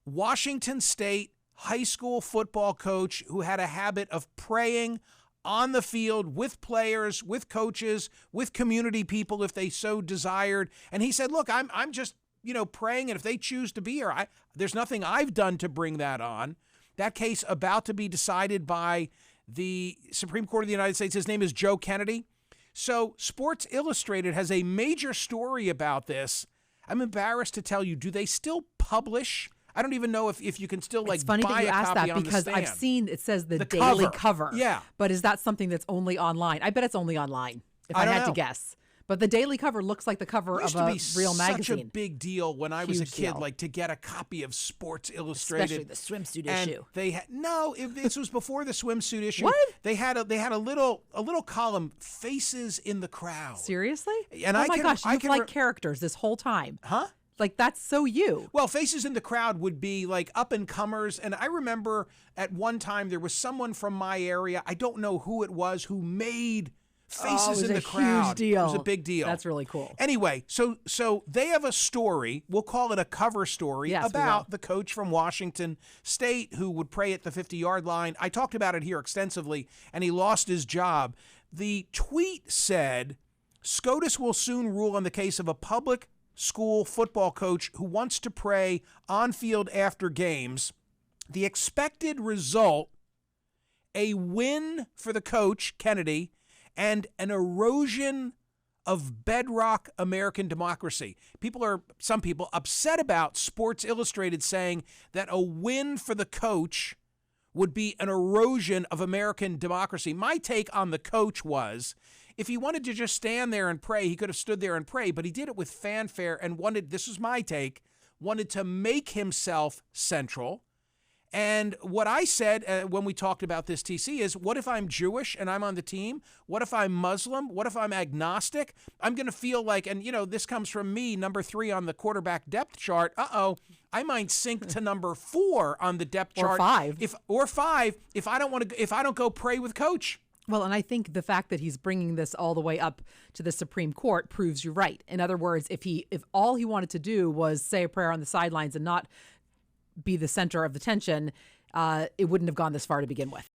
Washington State high school football coach who had a habit of praying on the field with players, with coaches, with community people if they so desired. And he said, look, I'm just, praying, and if they choose to be here, there's nothing I've done to bring that on. That case about to be decided by the Supreme Court of the United States. His name is Joe Kennedy. So Sports Illustrated has a major story about this. I'm embarrassed to tell you, do they still publish? I don't even know if you can still it's funny buy that you a asked copy that on because the stand. I've seen it says the daily cover. Yeah. But is that something that's only online? I bet it's only online if I don't had know. to guess. But the daily cover looks like the cover of a real magazine. Such a big deal when I was a kid, deal. to get a copy of Sports Illustrated, especially the swimsuit and issue. They had this was before the swimsuit issue. What? They had a little column, Faces in the Crowd. Seriously? And oh my gosh, you've liked characters this whole time. Huh? Like, that's so you. Well, Faces in the Crowd would be like up and comers. And I remember at one time there was someone from my area, I don't know who it was, who made Faces in the Crowd. Huge deal. It was a big deal. That's really cool. Anyway, so they have a story, we'll call it a cover story, about the coach from Washington State who would pray at the 50-yard line. I talked about it here extensively, and he lost his job. The tweet said, SCOTUS will soon rule on the case of a public school football coach who wants to pray on field after games. The expected result, a win for the coach, Kennedy, and an erosion of bedrock American democracy. Some people upset about Sports Illustrated saying that a win for the coach would be an erosion of American democracy. My take on the coach was, if he wanted to just stand there and pray, he could have stood there and prayed, but he did it with fanfare and this is my take, wanted to make himself central. And what I said when we talked about this, TC, is what if I'm Jewish and I'm on the team? What if I'm Muslim? What if I'm agnostic? I'm going to feel like, and this comes from me, number 3 on the quarterback depth chart. I might sink to number 4 on the depth chart. Or 5 if I don't go pray with coach. Well, and I think the fact that he's bringing this all the way up to the Supreme Court proves you right. In other words, if all he wanted to do was say a prayer on the sidelines and not be the center of the tension, it wouldn't have gone this far to begin with.